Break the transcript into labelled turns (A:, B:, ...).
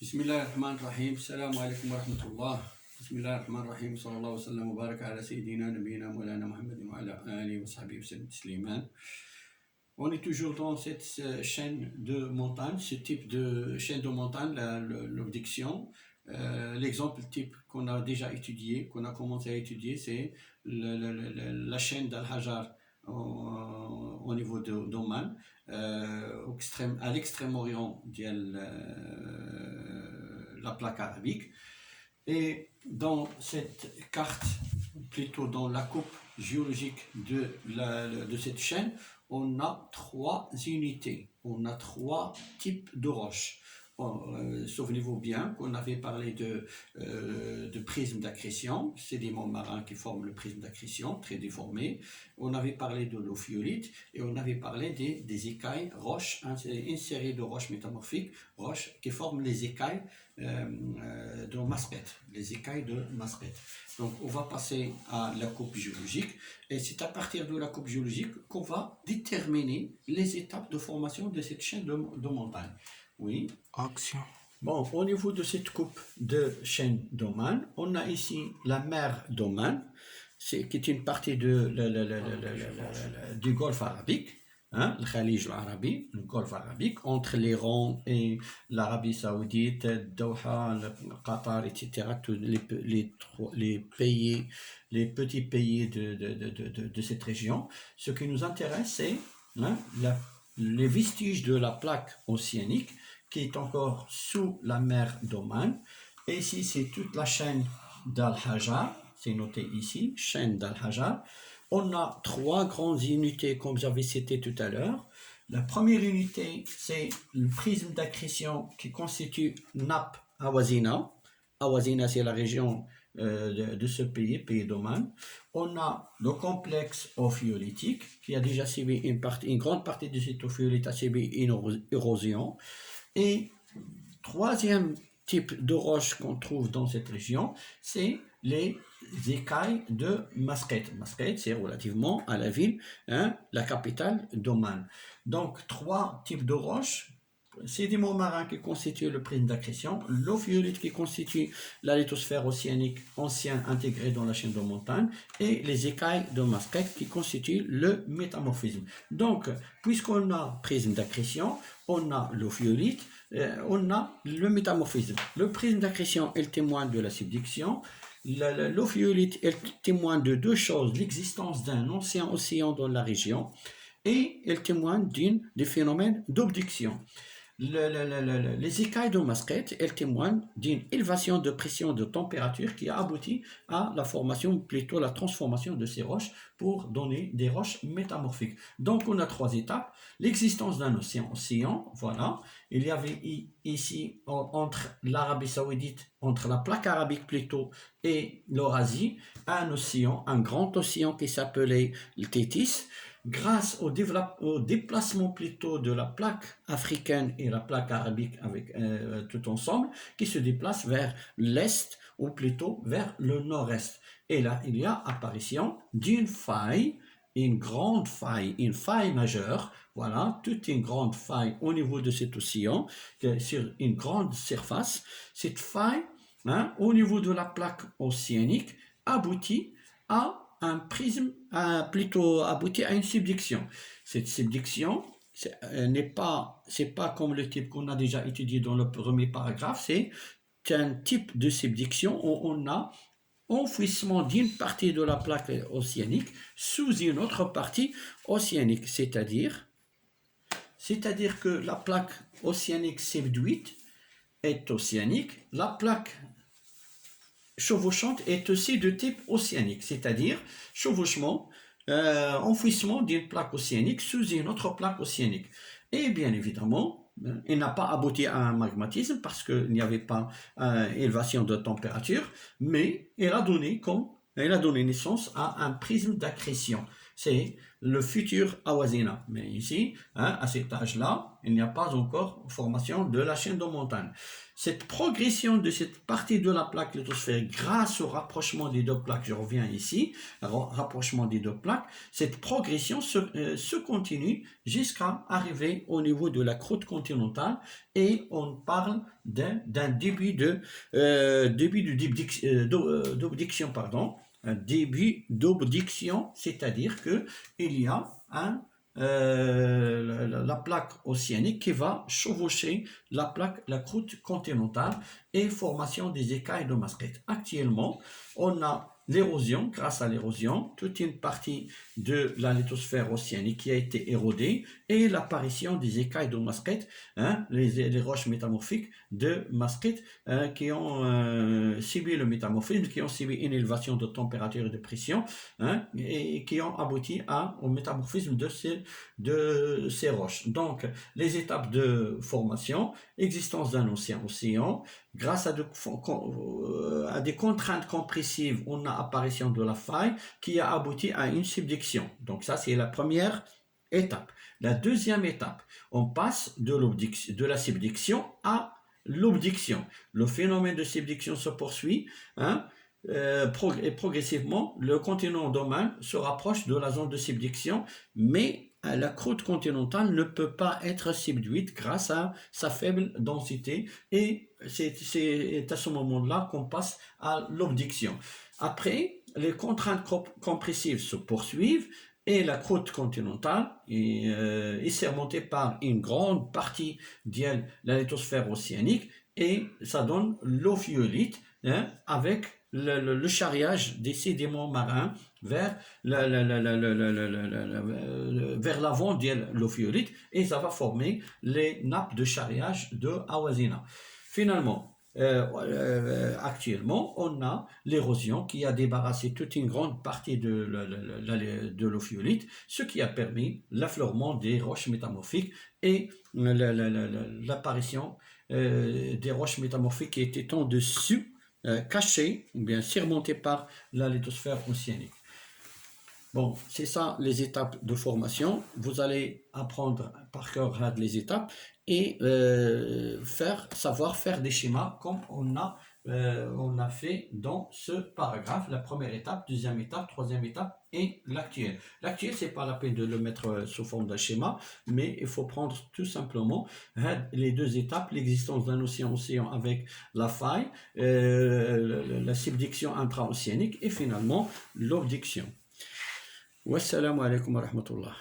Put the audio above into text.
A: بسم الله الرحمن الرحيم السلام عليكم ورحمة الله. بسم الله الرحمن الرحيم صلى الله وسلم وبارك على سيدنا نبينا مولانا محمد وعلى آله وصحبه وسلم تسليما. On est toujours dans cette chaîne de montagne, ce type de chaîne de montagne, l'obduction. L'exemple type qu'on a déjà étudié, qu'on a commencé à étudier, c'est la chaîne d'Al-Hajar au niveau d'Oman, à l'extrême orient de la plaque arabique. Et dans cette carte, plutôt dans la coupe géologique de cette chaîne, on a trois unités, on a trois types de roches. Souvenez-vous bien qu'on avait parlé de prisme d'accrétion, sédiments marins qui forment le prisme d'accrétion, très déformé. On avait parlé de l'ophiolite et on avait parlé des écailles, roches, une série de roches métamorphiques, roches qui forment les écailles de Masret, les écailles de Masret. Donc on va passer à la coupe géologique et c'est à partir de la coupe géologique qu'on va déterminer les étapes de formation de cette chaîne de montagne. Oui.
B: Action.
A: Bon, au niveau de cette coupe de chaîne d'Oman, on a ici la mer d'Oman, qui est une partie du Golfe arabique, hein, le Khalij al-Arabi, le Golfe arabique, entre l'Iran et l'Arabie saoudite, Doha, le Qatar, etc., tous les pays, les petits pays de cette région. Ce qui nous intéresse, c'est les vestiges de la plaque océanique qui est encore sous la mer d'Oman. Et ici, c'est toute la chaîne d'Al-Hajar, c'est noté ici, chaîne d'Al-Hajar. On a trois grandes unités, comme j'avais cité tout à l'heure. La première unité, c'est le prisme d'accrétion qui constitue nappe Awazina. Awazina, c'est la région de ce pays d'Oman. On a le complexe ophiolitique qui a déjà subi une grande partie de cet ophiolite a subi une érosion. Et troisième type de roche qu'on trouve dans cette région, c'est les écailles de Masret. Masret, c'est relativement à la ville, hein, la capitale d'Oman. Donc, trois types de roches. Sédiments marins qui constituent le prisme d'accrétion, l'ophiolite qui constitue la lithosphère océanique ancienne intégrée dans la chaîne de montagne et les écailles de Masret qui constituent le métamorphisme. Donc, puisqu'on a prisme d'accrétion, on a l'ophiolite, on a le métamorphisme. Le prisme d'accrétion est le témoin de la subduction. L'ophiolite est le témoin de deux choses, l'existence d'un ancien océan dans la région et elle témoigne des phénomènes d'obduction. Les écailles de Masret, elles témoignent d'une élévation de pression de température qui a abouti à la formation, plutôt la transformation de ces roches pour donner des roches métamorphiques. Donc on a trois étapes. L'existence d'un océan, voilà. Il y avait ici, entre l'Arabie saoudite, entre la plaque arabique plutôt, et l'Eurasie, un océan, un grand océan qui s'appelait le Tétis. Grâce au déplacement plutôt de la plaque africaine et la plaque arabique avec tout ensemble, qui se déplacent vers l'est ou plutôt vers le nord-est. Et là, il y a apparition d'une faille, une grande faille, une faille majeure, voilà, toute une grande faille au niveau de cet océan, sur une grande surface. Cette faille, hein, au niveau de la plaque océanique, aboutit à un prisme plutôt abouti à une subduction. Cette subduction c'est pas comme le type qu'on a déjà étudié dans le premier paragraphe, c'est un type de subduction où on a enfouissement d'une partie de la plaque océanique sous une autre partie océanique, c'est-à-dire que la plaque océanique subduite est océanique, la plaque chevauchante est aussi de type océanique, c'est-à-dire chevauchement, enfouissement d'une plaque océanique sous une autre plaque océanique. Et bien évidemment, il n'a pas abouti à un magmatisme parce qu'il n'y avait pas élévation de température, mais elle a donné naissance à un prisme d'accrétion. c'est le futur Awazina. Mais ici, hein, à cet âge-là, il n'y a pas encore formation de la chaîne de montagne. Cette progression de cette partie de la plaque lithosphérique grâce au rapprochement des deux plaques, je reviens ici, rapprochement des deux plaques, cette progression se continue jusqu'à arriver au niveau de la croûte continentale et on parle d'un début d'obduction, pardon, un début d'obduction, c'est-à-dire que il y a la plaque océanique qui va chevaucher la croûte continentale et formation des écailles de Maastricht. Actuellement, on a l'érosion, grâce à l'érosion, toute une partie de la lithosphère océanique qui a été érodée et l'apparition des écailles de Maastricht, hein, les roches métamorphiques de Maastricht qui ont subi le métamorphisme, qui ont subi une élévation de température et de pression, hein, et qui ont abouti au métamorphisme de ces roches. Donc, les étapes de formation, existence d'un océan, grâce à des contraintes compressives, on a apparition de la faille qui a abouti à une subduction. Donc ça, c'est la première étape. La deuxième étape, on passe de la subduction à l'obduction. Le phénomène de subduction se poursuit, hein, et progressivement, le continent d'Oman se rapproche de la zone de subduction, mais la croûte continentale ne peut pas être subduite grâce à sa faible densité et c'est à ce moment-là qu'on passe à l'obduction. Après, les contraintes compressives se poursuivent et la croûte continentale est surmontée par une grande partie de la lithosphère océanique et ça donne l'ophiolite, hein, avec le charriage des sédiments marins vers vers l'avant de l'ophiolite et ça va former les nappes de charriage de Awazina. Finalement, actuellement, on a l'érosion qui a débarrassé toute une grande partie de l'ophiolite, ce qui a permis l'affleurement des roches métamorphiques et l'apparition des roches métamorphiques qui étaient en dessus, cachées ou bien surmontées par la lithosphère océanique. Bon, c'est ça les étapes de formation. Vous allez apprendre par cœur les étapes et savoir faire des schémas comme on a fait dans ce paragraphe. La première étape, deuxième étape, troisième étape et l'actuel. L'actuel, c'est pas la peine de le mettre sous forme d'un schéma, mais il faut prendre tout simplement les deux étapes, l'existence d'un océan avec la faille, la subduction intra-océanique et finalement l'obduction. Wassalamu alaikum wa rahmatullah.